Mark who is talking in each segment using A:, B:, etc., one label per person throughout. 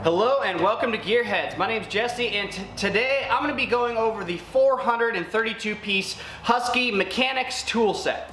A: Hello and welcome to GearHeads. My name's Jesse and today I'm going to be going over the 432 piece Husky Mechanics tool set.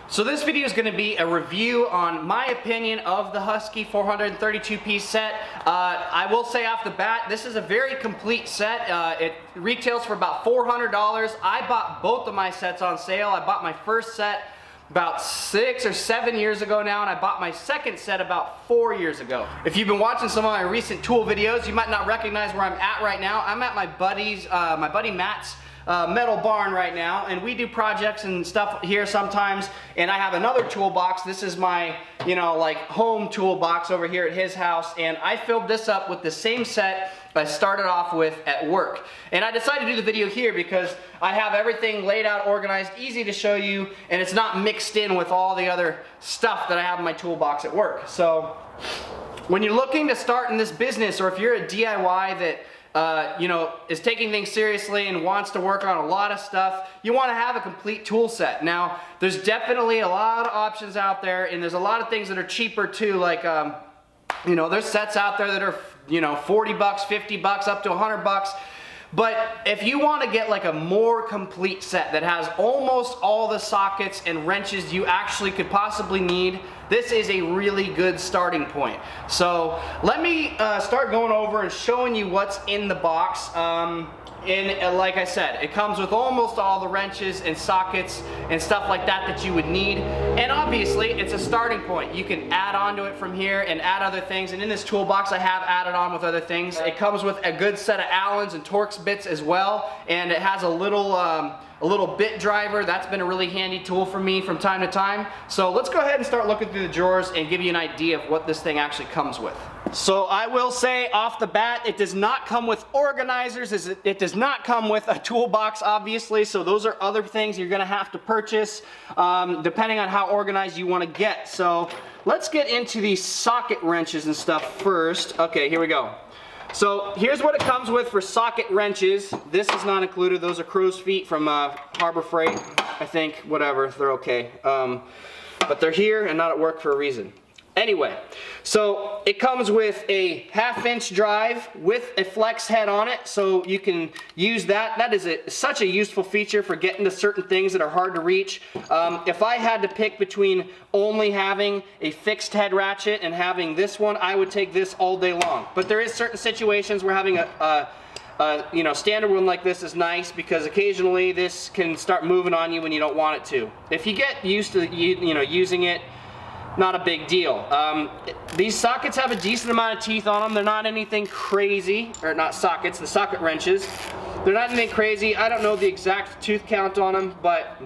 A: So this video is going to be a review on my opinion of the Husky 432 piece set. I will say off the bat, this is a very complete set. It retails for about $400. I bought both of my sets on sale. I bought my first set about 6 or 7 years ago now, and I bought my second set about 4 years ago. If you've been watching some of my recent tool videos, you might not recognize where I'm at right now. I'm at my buddy Matt's metal barn right now, and we do projects and stuff here sometimes, and I have another toolbox. This is my, like home toolbox over here at his house, and I filled this up with the same set I started off with at work. And I decided to do the video here because I have everything laid out, organized, easy to show you, and it's not mixed in with all the other stuff that I have in my toolbox at work. So when you're looking to start in this business, or if you're a DIY that is taking things seriously and wants to work on a lot of stuff, you want to have a complete tool set. Now, there's definitely a lot of options out there, and there's a lot of things that are cheaper too, like, there's sets out there that are, $40, $50, up to $100. But if you want to get like a more complete set that has almost all the sockets and wrenches you actually could possibly need, this is a really good starting point. So let me start going over and showing you what's in the box. And like I said, it comes with almost all the wrenches and sockets and stuff like that you would need. And obviously, it's a starting point. You can add on to it from here and add other things. And in this toolbox, I have added on with other things. It comes with a good set of Allens and Torx bits as well. And it has a little bit driver. That's been a really handy tool for me from time to time. So let's go ahead and start looking through the drawers and give you an idea of what this thing actually comes with. So I will say off the bat, it does not come with organizers. It does not come with a toolbox, obviously. So those are other things you're gonna have to purchase depending on how organized you want to get. So let's get into these socket wrenches and stuff first. Okay, here we go. So here's what it comes with for socket wrenches. This is not included. Those are crow's feet from Harbor Freight, I think. Whatever, they're okay. But they're here and not at work for a reason. Anyway, so it comes with a 1/2-inch drive with a flex head on it, so you can use that. That is such a useful feature for getting to certain things that are hard to reach. If I had to pick between only having a fixed head ratchet and having this one, I would take this all day long. But there is certain situations where having a standard one like this is nice, because occasionally this can start moving on you when you don't want it to. If you get used to using it, not a big deal. These sockets have a decent amount of teeth on them. They're not anything crazy, or not sockets, the socket wrenches. They're not anything crazy. I don't know the exact tooth count on them, but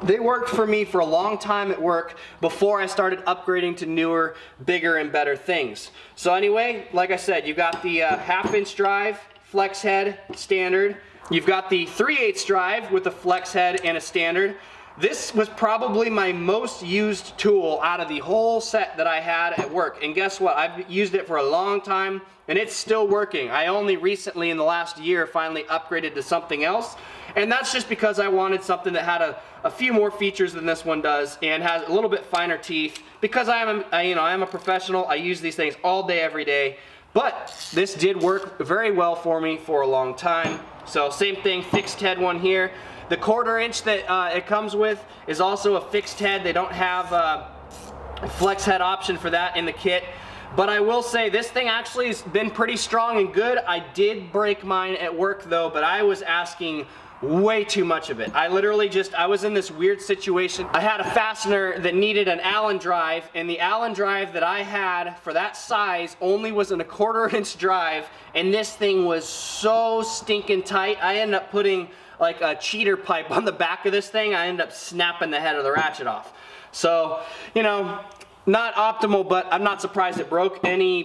A: they worked for me for a long time at work before I started upgrading to newer, bigger, and better things. So anyway, like I said, you've got the 1/2-inch drive, flex head, standard. You've got the 3/8 drive with a flex head and a standard. This was probably my most used tool out of the whole set that I had at work. And guess what? I've used it for a long time and it's still working. I only recently in the last year finally upgraded to something else. And that's just because I wanted something that had a few more features than this one does and has a little bit finer teeth. Because I am a professional, I use these things all day, every day. But this did work very well for me for a long time. So same thing, fixed head one here. The 1/4 inch that it comes with is also a fixed head. They don't have a flex head option for that in the kit. But I will say this thing actually has been pretty strong and good. I did break mine at work though, but I was asking way too much of it. I was in this weird situation. I had a fastener that needed an Allen drive, and the Allen drive that I had for that size only was in a 1/4 inch drive, and this thing was so stinking tight. I ended up putting like a cheater pipe on the back of this thing. I ended up snapping the head of the ratchet off. So, not optimal, but I'm not surprised it broke.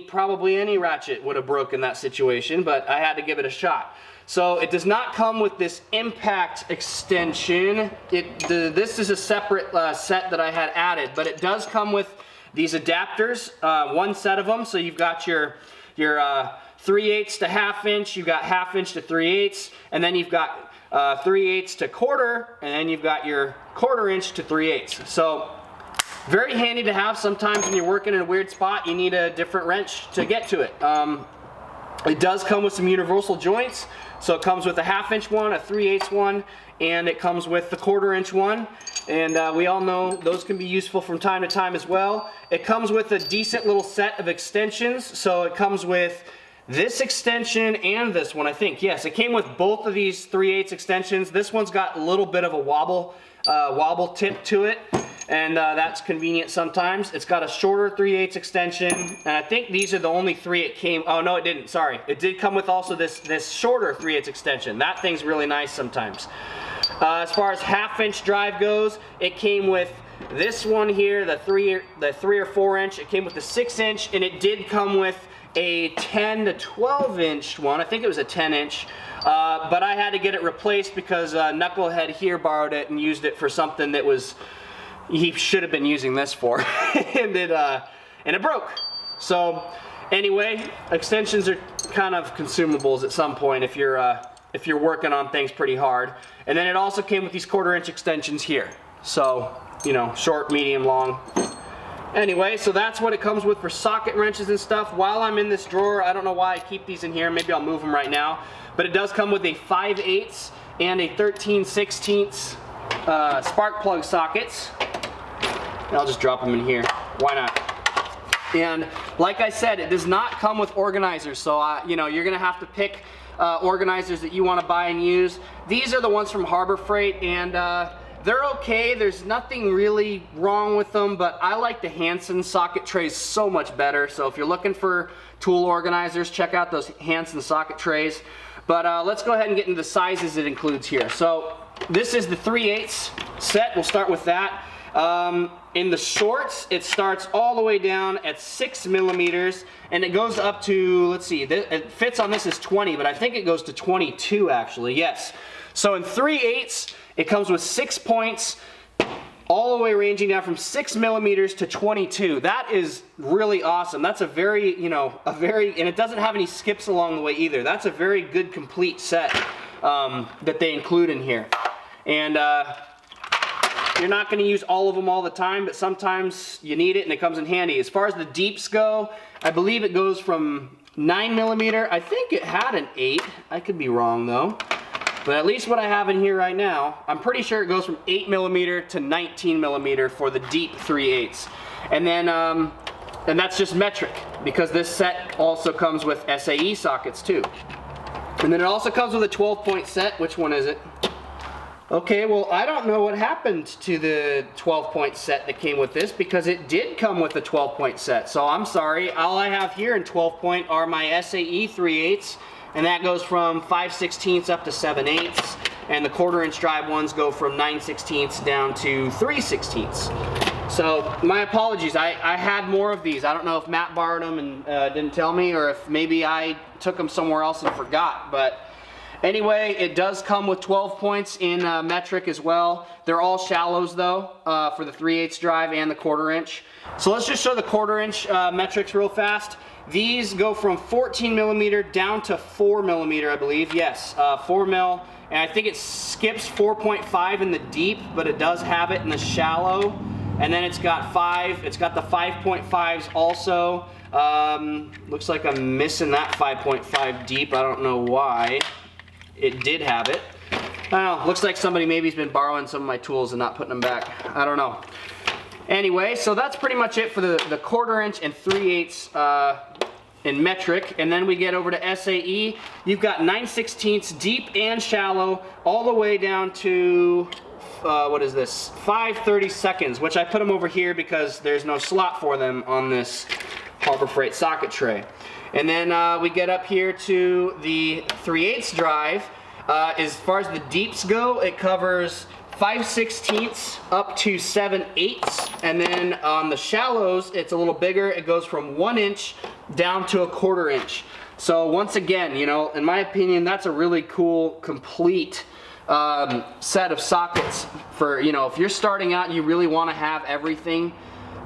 A: Probably any ratchet would have broken that situation, but I had to give it a shot. So it does not come with this impact extension. This is a separate set that I had added, but it does come with these adapters, one set of them. So you've got your 3/8 to 1/2 inch, you've got 1/2 inch to 3/8, and then you've got 3/8 to 1/4, and then you've got your 1/4 inch to 3/8. So very handy to have. Sometimes when you're working in a weird spot, you need a different wrench to get to it. It does come with some universal joints. So it comes with a 1/2 inch one, a 3/8 one, and it comes with the 1/4 inch one. And we all know those can be useful from time to time as well. It comes with a decent little set of extensions. So it comes with this extension and this one, I think. Yes, it came with both of these 3/8 extensions. This one's got a little bit of a wobble tip to it, and that's convenient sometimes. It's got a shorter 3/8 extension, and I think these are the only three it came. Oh no, it didn't. Sorry, it did come with also this shorter 3/8 extension. That thing's really nice sometimes. As far as 1/2 inch drive goes, it came with this one here, the 3 or 4 inch. It came with the 6 inch, and it did come with a 10 to 12 inch one. I think it was a 10 inch, but I had to get it replaced because Knucklehead here borrowed it and used it for something that was he should have been using this for, and it broke. So anyway, extensions are kind of consumables at some point if you're working on things pretty hard. And then it also came with these 1/4 inch extensions here. So, you know, short, medium, long. Anyway, so that's what it comes with for socket wrenches and stuff. While I'm in this drawer, I don't know why I keep these in here. Maybe I'll move them right now. But it does come with a 5/8 and a 13/16 spark plug sockets. And I'll just drop them in here. Why not? And like I said, it does not come with organizers. So, you know, you're going to have to pick organizers that you want to buy and use. These are the ones from Harbor Freight, and they're okay. There's nothing really wrong with them, but I like the Hansen socket trays so much better. So if you're looking for tool organizers, check out those Hansen socket trays. But let's go ahead and get into the sizes it includes here. So this is the 3/8 set. We'll start with that. In the shorts, it starts all the way down at 6 millimeters, and it goes up to, let's see, it fits on this is 20, but I think it goes to 22 actually, yes. So in 3/8, it comes with 6 points, all the way ranging down from 6 millimeters to 22. That is really awesome. That's a very, you know, and it doesn't have any skips along the way either. That's a very good complete set that they include in here. And you're not going to use all of them all the time, but sometimes you need it and it comes in handy. As far as the deeps go, I believe it goes from 9 millimeter. I think it had an 8. I could be wrong though. But at least what I have in here right now, I'm pretty sure it goes from 8 millimeter to 19 millimeter for the deep 3/8. And then, and that's just metric, because this set also comes with SAE sockets too. And then it also comes with a 12-point set. Which one is it? Okay, well, I don't know what happened to the 12-point set that came with this, because it did come with a 12-point set. So I'm sorry, all I have here in 12-point are my SAE 3/8, and that goes from 5/16 up to 7/8, and the 1/4 inch drive ones go from 9/16 down to 3/16. So my apologies, I had more of these. I don't know if Matt borrowed them and didn't tell me, or if maybe I took them somewhere else and forgot, but anyway, it does come with 12 points in metric as well. They're all shallows though, for the 3/8 drive and the 1/4 inch. So let's just show the 1/4 inch metrics real fast. These go from 14 millimeter down to 4 millimeter, I believe. Yes, 4 mil. And I think it skips 4.5 in the deep, but it does have it in the shallow. And then it's got the 5.5s also. Looks like I'm missing that 5.5 deep. I don't know why. It did have it. I don't know, looks like somebody maybe's been borrowing some of my tools and not putting them back. I don't know. Anyway, so that's pretty much it for the 1/4 inch and 3/8 in metric. And then we get over to SAE. You've got 9/16 deep and shallow, all the way down to, what is this? 5/32, which I put them over here because there's no slot for them on this Harbor Freight socket tray. And then we get up here to the 3/8 drive. As far as the deeps go, it covers 5/16 up to 7/8, and then on the shallows, it's a little bigger. It goes from 1 inch down to a 1/4 inch. So once again, you know, in my opinion, that's a really cool, complete set of sockets for, you know, if you're starting out and you really want to have everything.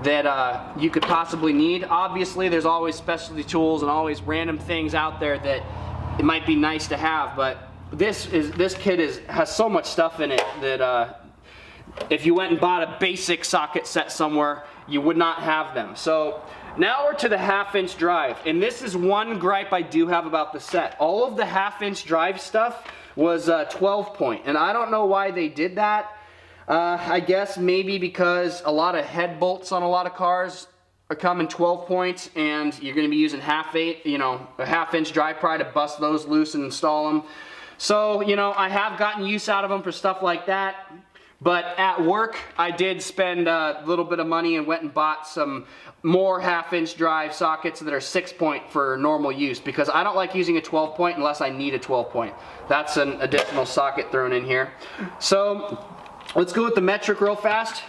A: that you could possibly need. Obviously, there's always specialty tools and always random things out there that it might be nice to have, but this kit has so much stuff in it that if you went and bought a basic socket set somewhere, you would not have them. So now we're to the 1/2-inch drive, and this is one gripe I do have about the set. All of the 1/2-inch drive stuff was 12 point, and I don't know why they did that. I guess maybe because a lot of head bolts on a lot of cars are coming 12 points, and you're going to be using a 1/2-inch drive pry to bust those loose and install them. So, you know, I have gotten use out of them for stuff like that. But at work, I did spend a little bit of money and went and bought some more 1/2-inch drive sockets that are 6 point for normal use, because I don't like using a 12 point unless I need a 12 point. That's an additional socket thrown in here. So let's go with the metric real fast.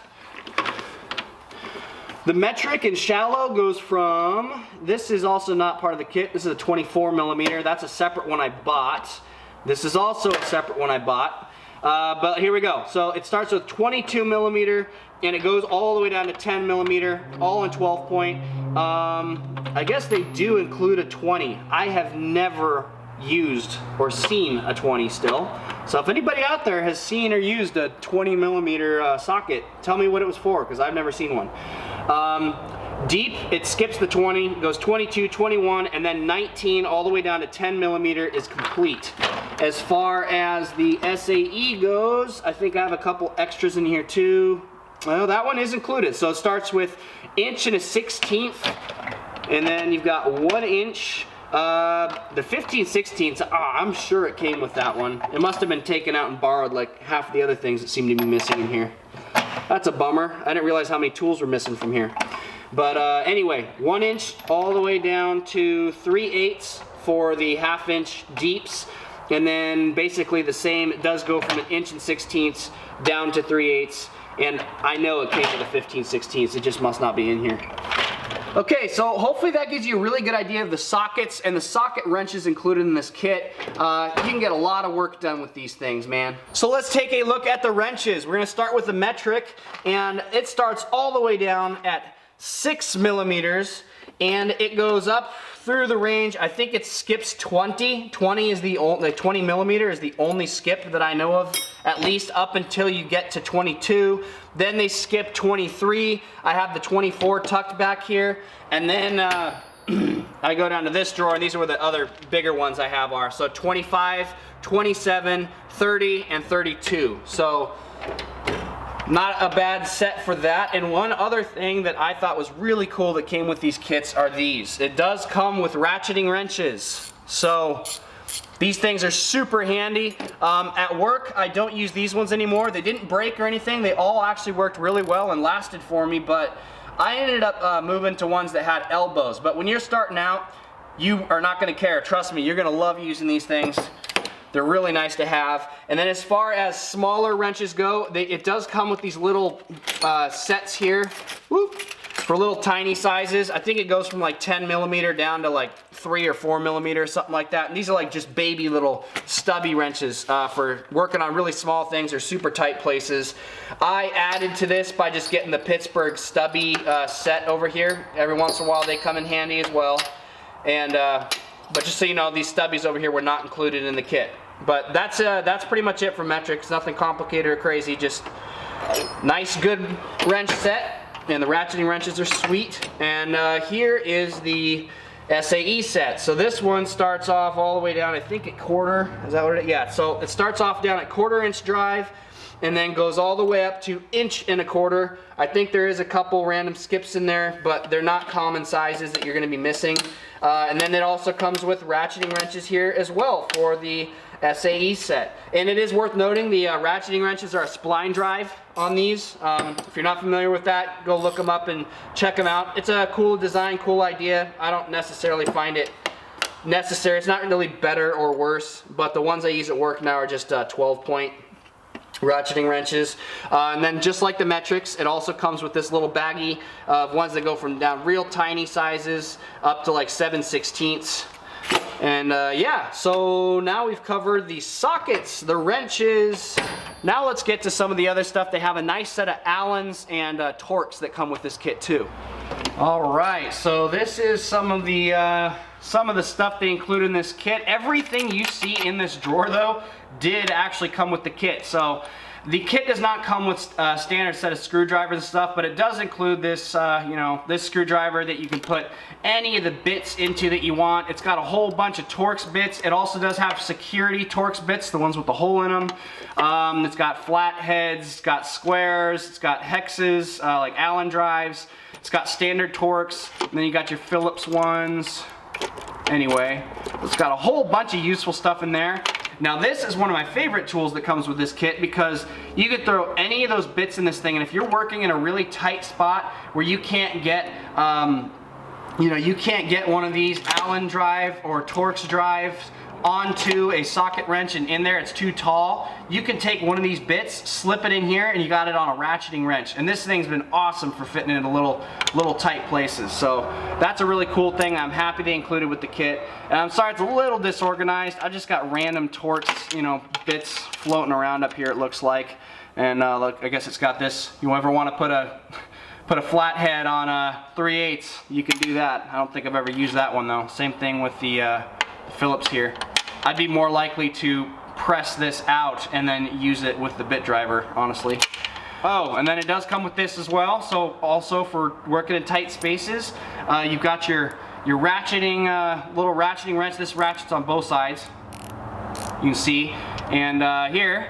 A: The metric in shallow goes from, this is also not part of the kit, this is a 24 millimeter. That's a separate one I bought. This is also a separate one I bought. But here we go. So it starts with 22 millimeter and it goes all the way down to 10 millimeter, all in 12 point. I guess they do include a 20. I have never used or seen a 20 still. So if anybody out there has seen or used a 20 millimeter socket, tell me what it was for, because I've never seen one. Deep, it skips the 20, goes 22, 21, and then 19 all the way down to 10 millimeter is complete. As far as the SAE goes, I think I have a couple extras in here too. Well, that one is included. So it starts with 1 1/16, and then you've got 1 inch. The 15/16, I'm sure it came with that one. It must have been taken out and borrowed like half the other things that seem to be missing in here. That's a bummer. I didn't realize how many tools were missing from here. But anyway, 1 inch all the way down to 3/8 for the 1/2-inch deeps. And then basically the same, it does go from 1 1/16 down to 3/8. And I know it came with a 15/16, it just must not be in here. Okay, so hopefully that gives you a really good idea of the sockets and the socket wrenches included in this kit. You can get a lot of work done with these things, man. So let's take a look at the wrenches. We're gonna start with the metric, and it starts all the way down at 6 millimeters, and it goes up through the range. I think it skips 20. 20 is the only, 20 millimeter is the only skip that I know of, at least up until you get to 22. Then they skip 23. I have the 24 tucked back here, and then I go down to this drawer, and these are where the other bigger ones I have are. So 25, 27, 30, and 32. So not a bad set for that. And one other thing that I thought was really cool that came with these kits are these. It does come with ratcheting wrenches. So these things are super handy. At work, I don't use these ones anymore. They didn't break or anything. They all actually worked really well and lasted for me, but I ended up moving to ones that had elbows. But when you're starting out, you are not gonna care. Trust me, you're gonna love using these things. They're really nice to have. And then as far as smaller wrenches go, it does come with these little sets here. Whoop, for little tiny sizes. I think it goes from like 10 millimeter down to like 3 or 4 millimeter, something like that. And these are like just baby little stubby wrenches for working on really small things or super tight places. I added to this by just getting the Pittsburgh stubby set over here. Every once in a while they come in handy as well. And but just so you know, these stubbies over here were not included in the kit. But that's pretty much it for metrics. Nothing complicated or crazy. Just nice, good wrench set. And the ratcheting wrenches are sweet. And here is the SAE set. So this one starts off all the way down, I think at quarter. Is that what it is? Yeah. So it starts off down at 1/4 inch drive, and then goes all the way up to 1 1/4. I think there is a couple random skips in there, but they're not common sizes that you're going to be missing. And then it also comes with ratcheting wrenches here as well for the SAE set. And it is worth noting the ratcheting wrenches are a spline drive on these. If you're not familiar with that, go look them up and check them out. It's a cool design, cool idea. I don't necessarily find it necessary. It's not really better or worse, but the ones I use at work now are just 12-point ratcheting wrenches. And then just like the metrics, it also comes with this little baggie of ones that go from down real tiny sizes up to like 7/16. And yeah, so now we've covered the sockets, the wrenches. Now let's get to some of the other stuff. They have a nice set of Allens and Torx that come with this kit too. All right, so this is some of the stuff they include in this kit. Everything you see in this drawer though did actually come with the kit. So the kit does not come with a standard set of screwdrivers and stuff, but it does include this, you know, this screwdriver that you can put any of the bits into that you want. It's got a whole bunch of Torx bits. It also does have security Torx bits, the ones with the hole in them. It's got flat heads, it's got squares, it's got hexes, like Allen drives. It's got standard Torx, and then you got your Phillips ones. Anyway, it's got a whole bunch of useful stuff in there. Now this is one of my favorite tools that comes with this kit because you could throw any of those bits in this thing, and if you're working in a really tight spot where you can't get, you know, you can't get one of these Allen drive or Torx drives onto a socket wrench and in there it's too tall, you can take one of these bits, slip it in here, and you got it on a ratcheting wrench. And this thing's been awesome for fitting into little tight places. So that's a really cool thing. I'm happy they included with the kit. And I'm sorry it's a little disorganized. I just got random Torx, you know, bits floating around up here, it looks like. And look, I guess it's got this. You ever want to put a flathead on a 3/8, you can do that. I don't think I've ever used that one though. Same thing with the Phillips here. I'd be more likely to press this out and then use it with the bit driver, honestly. Oh, and then it does come with this as well. So also for working in tight spaces, you've got your ratcheting, little ratcheting wrench. This ratchets on both sides, you can see. And here,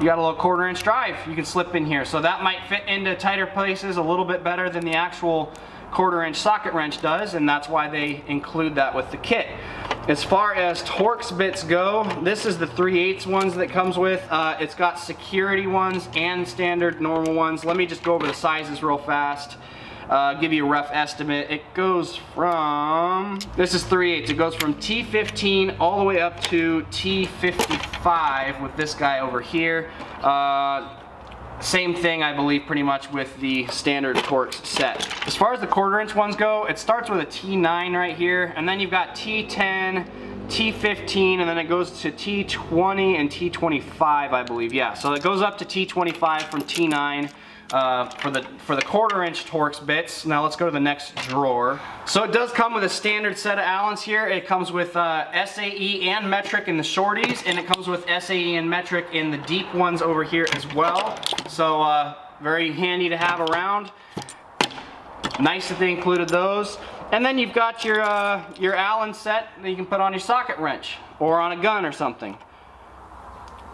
A: you got a little 1/4" drive you can slip in here. So that might fit into tighter places a little bit better than the actual 1/4" socket wrench does, and that's why they include that with the kit. As far as Torx bits go, this is the 3/8 ones that comes with. It's got security ones and standard normal ones. Let me just go over the sizes real fast. Give you a rough estimate. It goes from, this is 3/8. It goes from T15 all the way up to T55 with this guy over here. Same thing, I believe, pretty much with the standard Torx set. As far as the 1/4" ones go, it starts with a T9 right here, and then you've got T10, T15, and then it goes to T20 and T25, I believe. Yeah, so it goes up to T25 from T9 for the 1/4" Torx bits. Now let's go to the next drawer. So it does come with a standard set of Allens here. It comes with SAE and metric in the shorties, and it comes with SAE and metric in the deep ones over here as well. So very handy to have around. Nice that they included those. And then you've got your Allen set that you can put on your socket wrench or on a gun or something.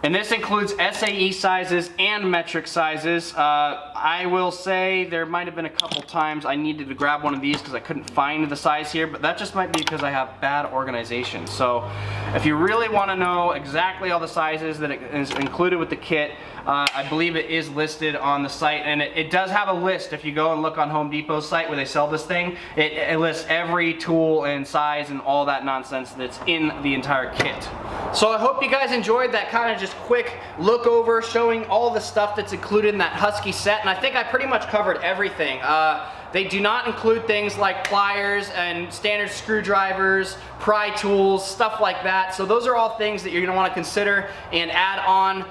A: And this includes SAE sizes and metric sizes. I will say there might have been a couple times I needed to grab one of these because I couldn't find the size here, but that just might be because I have bad organization. So if you really want to know exactly all the sizes that is included with the kit, I believe it is listed on the site, and it does have a list. If you go and look on Home Depot's site where they sell this thing, it lists every tool and size and all that nonsense that's in the entire kit. So I hope you guys enjoyed that kind of just quick look over showing all the stuff that's included in that Husky set, and I think I pretty much covered everything. They do not include things like pliers and standard screwdrivers, pry tools, stuff like that. So those are all things that you're gonna wanna consider and add on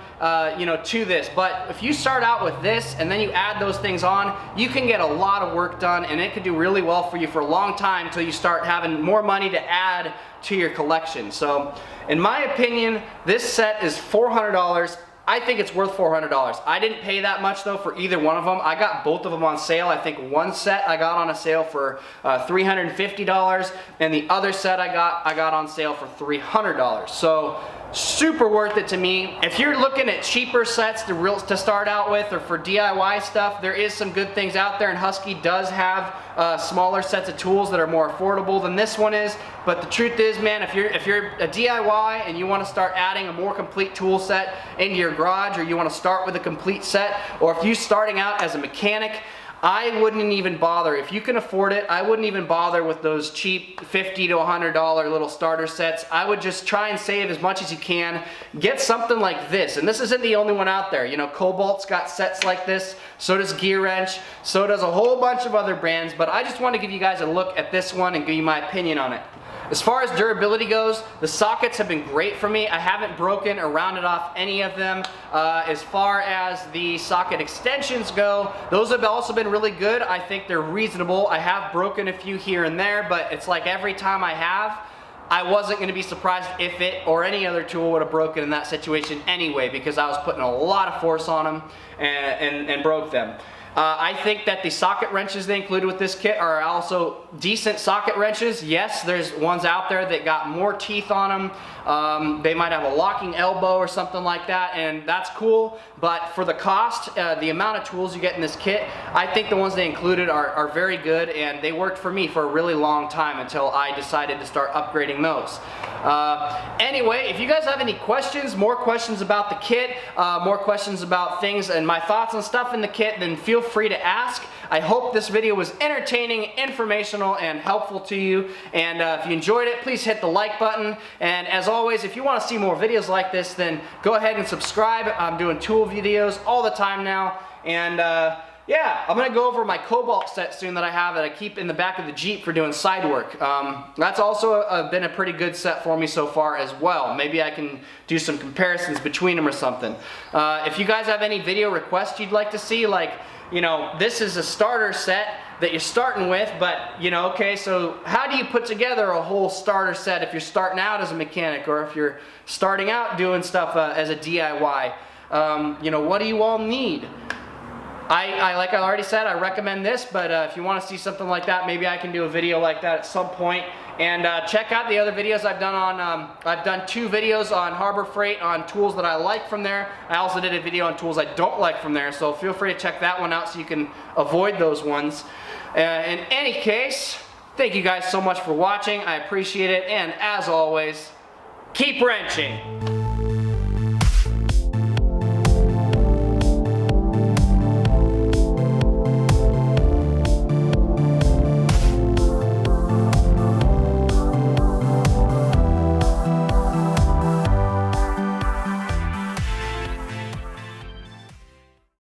A: you know, to this. But if you start out with this and then you add those things on, you can get a lot of work done, and it could do really well for you for a long time until you start having more money to add to your collection. So in my opinion, this set is $400. I think it's worth $400. I didn't pay that much though for either one of them. I got both of them on sale. I think one set I got on a sale for $350, and the other set I got on sale for $300. So super worth it to me. If you're looking at cheaper sets to start out with, or for DIY stuff, there is some good things out there, and Husky does have smaller sets of tools that are more affordable than this one is. But the truth is, man, if you're a DIY and you want to start adding a more complete tool set into your garage, or you want to start with a complete set, or if you're starting out as a mechanic, I wouldn't even bother. If you can afford it, I wouldn't even bother with those cheap $50 to $100 little starter sets. I would just try and save as much as you can. Get something like this, and this isn't the only one out there. You know, Cobalt's got sets like this, so does GearWrench, so does a whole bunch of other brands, but I just want to give you guys a look at this one and give you my opinion on it. As far as durability goes, the sockets have been great for me. I haven't broken or rounded off any of them. As far as the socket extensions go, those have also been really good. I think they're reasonable. I have broken a few here and there, but it's like every time I have, I wasn't going to be surprised if it or any other tool would have broken in that situation anyway, because I was putting a lot of force on them and broke them. I think that the socket wrenches they included with this kit are also decent socket wrenches. Yes, there's ones out there that got more teeth on them. They might have a locking elbow or something like that, and that's cool. But for the cost, the amount of tools you get in this kit, I think the ones they included are very good, and they worked for me for a really long time until I decided to start upgrading those. Anyway, if you guys have any questions, more questions about the kit, more questions about things and my thoughts and stuff in the kit, then feel free to ask. I hope this video was entertaining, informational, and helpful to you. And if you enjoyed it, please hit the like button. And as always, if you want to see more videos like this, then go ahead and subscribe. I'm doing tool videos all the time now. And yeah, I'm going to go over my Cobalt set soon that I have that I keep in the back of the Jeep for doing side work. That's also been a pretty good set for me so far as well. Maybe I can do some comparisons between them or something. If you guys have any video requests you'd like to see, like, you know, this is a starter set that you're starting with, but, you know, okay, so how do you put together a whole starter set if you're starting out as a mechanic, or if you're starting out doing stuff as a DIY? You know, what do you all need? Like I already said, I recommend this, but if you want to see something like that, maybe I can do a video like that at some point. And check out the other videos I've done on, I've done 2 videos on Harbor Freight on tools that I like from there. I also did a video on tools I don't like from there, so feel free to check that one out so you can avoid those ones. In any case, thank you guys so much for watching. I appreciate it, and as always, keep wrenching.